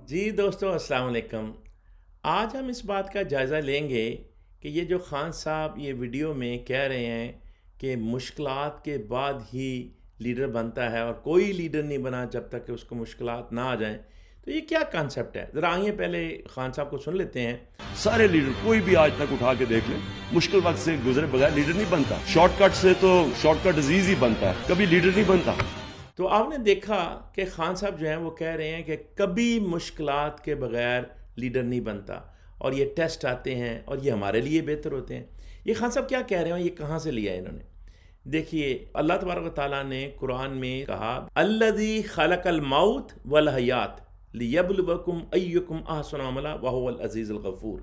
जी दोस्तों, अस्सलाम वालेकुम। आज हम इस बात का जायज़ा लेंगे कि ये जो ख़ान साहब ये वीडियो में कह रहे हैं कि मुश्किलात के बाद ही लीडर बनता है और कोई लीडर नहीं बना जब तक कि उसको मुश्किलात ना आ जाएं, तो ये क्या कॉन्सेप्ट है? ज़रा आइए पहले ख़ान साहब को सुन लेते हैं। सारे लीडर कोई भी आज तक उठा के देख ले, मुश्किल वक्त से गुजरे बगैर लीडर नहीं बनता। शॉर्टकट से तो शॉर्टकट डिजीज ही बनता है, कभी लीडर नहीं बनता। तो आपने देखा कि ख़ान साहब जो हैं वो कह रहे हैं कि कभी मुश्किलात के बगैर लीडर नहीं बनता और ये टेस्ट आते हैं और ये हमारे लिए बेहतर होते हैं। ये ख़ान साहब क्या कह रहे हैं, ये कहाँ से लिया है इन्होंने? देखिए, अल्लाह तबारक व तआला ने कुरान में कहा, अल्लज़ी खलक़ल मौत वल हयात लियब्लुवकुम अय्युकुम अहसनु अमला व हुवल अज़ीज़ुल गफ़ूर।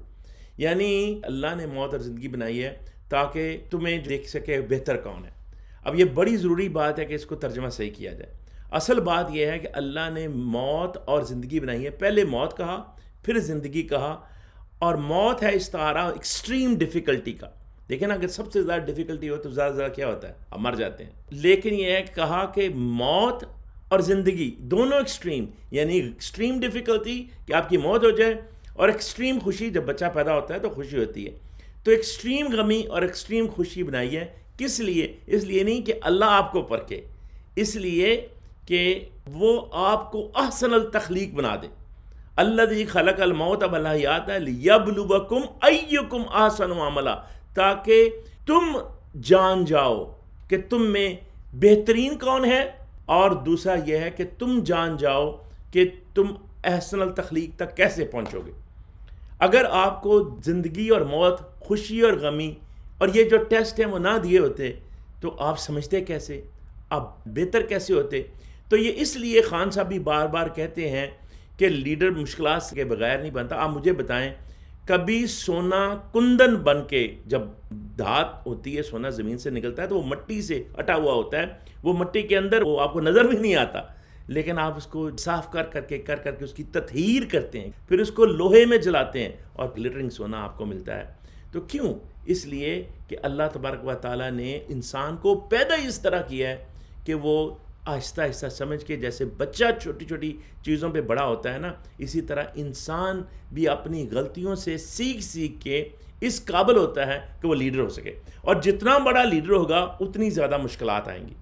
यानी अल्लाह ने मौत और ज़िंदगी बनाई है ताकि तुम्हें देख सके बेहतर कौन है। अब ये बड़ी ज़रूरी बात है कि इसको तर्जुमा सही किया जाए। असल बात यह है कि अल्लाह ने मौत और ज़िंदगी बनाई है। पहले मौत कहा, फिर ज़िंदगी कहा, और मौत है इस्तारा एक्सट्रीम डिफ़िकल्टी का। देखें ना, अगर सबसे ज़्यादा डिफ़िकल्टी हो तो ज़्यादा क्या होता है, हम मर जाते हैं। लेकिन यह है कहा कि मौत और ज़िंदगी दोनों एक्सट्रीम, यानी एक्सट्रीम डिफ़िकल्टी कि आपकी मौत हो जाए, और एक्सट्रीम खुशी, जब बच्चा पैदा होता है तो खुशी होती है। तो एक्सट्रीम गमी और एक्सट्रीम खुशी बनाई है। किस लिए? इसलिए नहीं कि अल्लाह आपको परखे, इसलिए कि वो आपको अहसनल तख्लीक बना दे। अल्लज़ी खलक़ल मौत वल हयात लियब्लुवकुम अय्युकुम अहसनु अमला, ताकि तुम जान जाओ कि तुम में बेहतरीन कौन है, और दूसरा यह है कि तुम जान जाओ कि तुम अहसनल तख्लीक तक कैसे पहुंचोगे। अगर आपको ज़िंदगी और मौत, खुशी और गमी और ये जो टेस्ट हैं वो ना दिए होते तो आप समझते कैसे, आप बेहतर कैसे होते? तो ये इसलिए ख़ान साहब भी बार बार कहते हैं कि लीडर मुश्किलात के बगैर नहीं बनता। आप मुझे बताएं, कभी सोना कुंदन बन के, जब धात होती है, सोना ज़मीन से निकलता है तो वो मिट्टी से अटा हुआ होता है, वो मिट्टी के अंदर वो आपको नज़र भी नहीं आता, लेकिन आप उसको साफ कर करके उसकी तत्हीर करते हैं, फिर उसको लोहे में जलाते हैं और ग्लिटरिंग सोना आपको मिलता है। तो क्यों? इसलिए कि अल्लाह तबारक व तआला ने इंसान को पैदा इस तरह किया है कि वो आहिस्ता आहिस्ता समझ के, जैसे बच्चा छोटी छोटी चीज़ों पे बड़ा होता है ना, इसी तरह इंसान भी अपनी गलतियों से सीख सीख के इस काबिल होता है कि वो लीडर हो सके। और जितना बड़ा लीडर होगा उतनी ज़्यादा मुश्किलात आएंगी।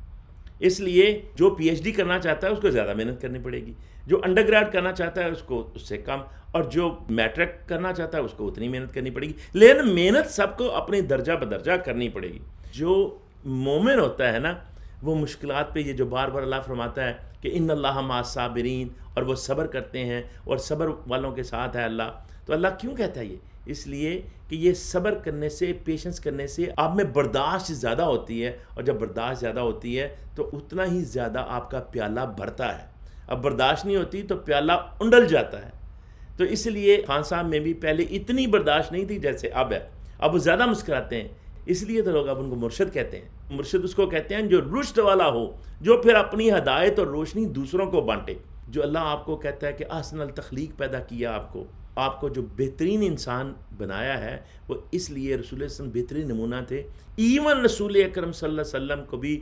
इसलिए जो पीएचडी करना चाहता है उसको ज़्यादा मेहनत करनी पड़ेगी, जो अंडरग्रेड करना चाहता है उसको उससे कम, और जो मैट्रिक करना चाहता है उसको उतनी मेहनत करनी पड़ेगी। लेकिन मेहनत सबको अपनी दर्जा बदर्जा करनी पड़ेगी। जो मोमिन होता है ना, वो मुश्किलात पे, ये जो बार बार अल्लाह फरमाता है कि इन्नल्लाह मअस साबिरीन, और वो सब्र करते हैं और सब्र वालों के साथ है अल्लाह। तो अल्लाह क्यों कहता है ये? इसलिए कि ये सब्र करने से, पेशेंस करने से आप में बर्दाश्त ज़्यादा होती है, और जब बर्दाश्त ज़्यादा होती है तो उतना ही ज़्यादा आपका प्याला भरता है। अब बर्दाश्त नहीं होती तो प्याला उंडल जाता है। तो इसलिए ख़ान साहब में भी पहले इतनी बर्दाश्त नहीं थी जैसे अब है। अब वो ज़्यादा मुस्कुराते हैं, इसलिए तो लोग अब उनको मुर्शिद कहते हैं। मुर्शिद उसको कहते हैं जो रुश्द वाला हो, जो फिर अपनी हदायत और रोशनी दूसरों को बांटे। जो अल्लाह आपको कहता है कि अहसनल तख्लीक पैदा किया आपको जो बेहतरीन इंसान बनाया है, वो इसलिए रसूल सल्लल्लाहु बेहतरीन नमूना थे। इवन रसूल अकरम सल्लल्लाहु अलैहि वसल्लम को भी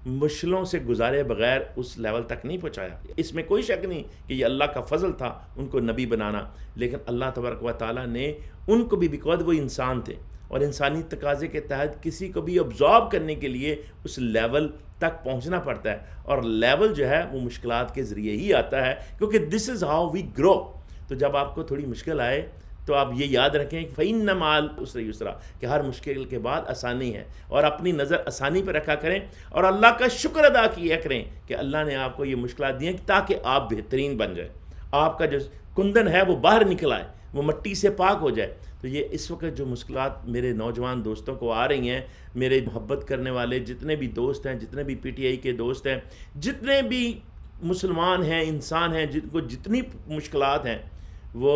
मुश्किलों से गुजारे बगैर उस लेवल तक नहीं पहुँचाया। इसमें कोई शक नहीं कि ये अल्लाह का फ़ज़ल था उनको नबी बनाना, लेकिन अल्लाह तबारक व तआला ने उनको भी, बिकॉज़ वो इंसान थे और इंसानी तकाज़े के तहत किसी को भी ऑब्ज़ॉर्व करने के लिए उस लेवल तक पहुँचना पड़ता है, और लेवल जो है वो मुश्किलात के ज़रिए ही आता है, क्योंकि this is how we grow. तो जब आपको थोड़ी मुश्किल आए तो आप ये याद रखें कि फ़इन्न मअल उसरि युस्रा, कि हर मुश्किल के बाद आसानी है, और अपनी नज़र आसानी पर रखा करें और अल्लाह का शुक्र अदा किया करें कि अल्लाह ने आपको ये मुश्किलात दी हैं ताकि आप बेहतरीन बन जाए, आपका जो कुंदन है वो बाहर निकल आए, वो मिट्टी से पाक हो जाए। तो ये इस वक्त जो मुश्किलात मेरे नौजवान दोस्तों को आ रही हैं, मेरे मोहब्बत करने वाले जितने भी दोस्त हैं, जितने भी पीटीआई के दोस्त हैं, जितने भी मुसलमान हैं, इंसान हैं, जिनको जितनी मुश्किलात हैं, वो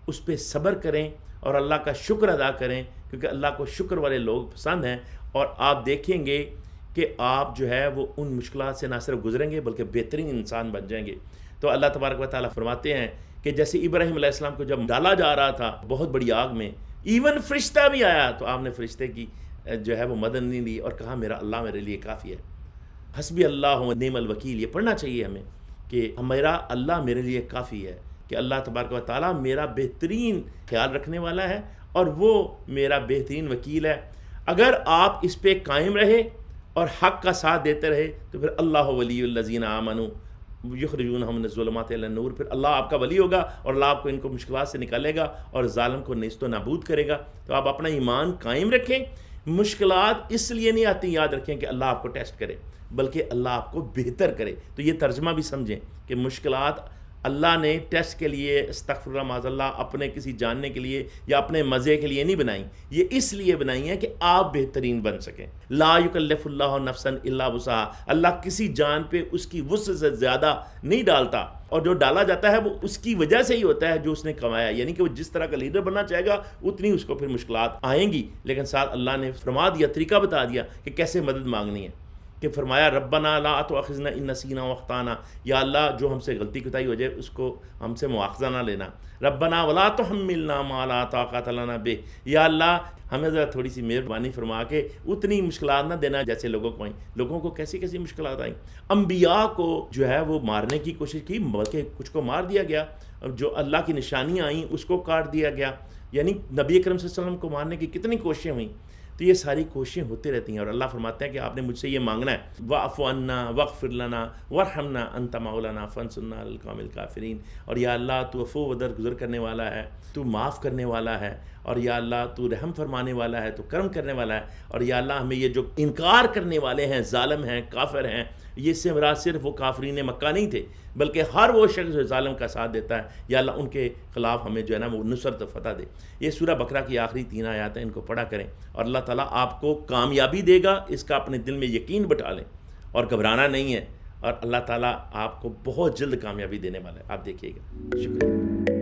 उस पर सब्र करें और अल्लाह का शुक्र अदा करें, क्योंकि अल्लाह को शुक्र वाले लोग पसंद हैं। और आप देखेंगे कि आप जो है वो उन मुश्किलात से ना सिर्फ गुजरेंगे बल्कि बेहतरीन इंसान बन जाएंगे। तो अल्लाह तबारक व तआला फरमाते हैं कि जैसे इब्राहीम अलैहिस्सलाम को जब डाला जा रहा था बहुत बड़ी आग में, इवन फरिश्ता भी आया तो आपने फरिश्ते की जो है वो मदद नहीं ली और कहा मेरा अल्लाह मेरे लिए काफ़ी है। हस्बी अल्लाह व निअमल वकील, ये पढ़ना चाहिए हमें कि मेरा अल्लाह मेरे लिए काफ़ी है, کہ اللہ تبارک و تعالیٰ میرا بہترین خیال رکھنے والا ہے اور وہ میرا بہترین وکیل ہے. اگر آپ اس پہ قائم رہے اور حق کا ساتھ دیتے رہے تو پھر اللہ ولی الذین آمنوا یخرجونہم من الظلمات الی النور، پھر اللہ آپ کا ولی ہوگا اور اللہ آپ کو ان کو مشکلات سے نکالے گا اور ظالم کو نیست و نابود کرے گا. تو آپ اپنا ایمان قائم رکھیں. مشکلات اس لیے نہیں آتی، یاد رکھیں کہ اللہ آپ کو ٹیسٹ کرے، بلکہ اللہ آپ کو بہتر کرے. تو یہ ترجمہ بھی سمجھیں کہ مشکلات اللہ نے ٹیسٹ کے لیے، استغفر اللہ معاذ اللہ، اپنے کسی جاننے کے لیے یا اپنے مزے کے لیے نہیں بنائیں، یہ اس لیے بنائی ہیں کہ آپ بہترین بن سکیں. لا یکلف اللہ نفسا الا وسعها، اللہ کسی جان پہ اس کی وسع سے زیادہ نہیں ڈالتا، اور جو ڈالا جاتا ہے وہ اس کی وجہ سے ہی ہوتا ہے جو اس نے کمایا. یعنی کہ وہ جس طرح کا لیڈر بننا چاہے گا اتنی اس کو پھر مشکلات آئیں گی، لیکن ساتھ اللہ نے فرما دیا، طریقہ بتا دیا کہ کیسے مدد مانگنی ہے. کہ فرمایا ربنا لا تؤاخذنا ان نسینا واخطانا، یا اللہ جو ہم سے غلطی کوتاہی ہو جائے اس کو ہم سے مواخذہ نہ لینا. ربنا ولا تحملنا ما لا طاقت لنا به، یا اللہ ہمیں ذرا تھوڑی سی مہربانی فرما کے اتنی مشکلات نہ دینا جیسے لوگوں کو آئیں. لوگوں کو کیسی کیسی مشکلات آئیں. انبیاء کو جو ہے وہ مارنے کی کوشش کی، بلکہ کچھ کو مار دیا گیا. جو اللہ کی نشانیاں آئیں اس کو کاٹ دیا گیا. یعنی نبی اکرم صلی اللہ علیہ وسلم کو مارنے کی کتنی کوششیں ہوئیں. تو یہ ساری کوششیں ہوتی رہتی ہیں، اور اللہ فرماتے ہیں کہ آپ نے مجھ سے یہ مانگنا ہے، واعف عنا واغفر لنا وارحمنا انت مولانا فانصرنا علی القوم الکافرین. اور یا اللہ تو عفو و درگزر کرنے والا ہے، تو معاف کرنے والا ہے، اور یا اللہ تو رحم فرمانے والا ہے، تو کرم کرنے والا ہے. اور یا اللہ ہمیں یہ جو انکار کرنے والے ہیں، ظالم ہیں، کافر ہیں، یہ اس سے مراد صرف وہ کافرین مکہ نہیں تھے بلکہ ہر وہ شخص جو ظالم کا ساتھ دیتا ہے، یا اللہ ان کے خلاف ہمیں جو ہے نا وہ نصرت و فتح دے. یہ سورہ بقرہ کی آخری 3 آیات ہیں، ان کو پڑھا کریں اور اللہ تعالیٰ آپ کو کامیابی دے گا. اس کا اپنے دل میں یقین بٹھا لیں اور گھبرانا نہیں ہے، اور اللہ تعالیٰ آپ کو بہت جلد کامیابی دینے والا ہے. آپ دیکھیے گا. شکریہ.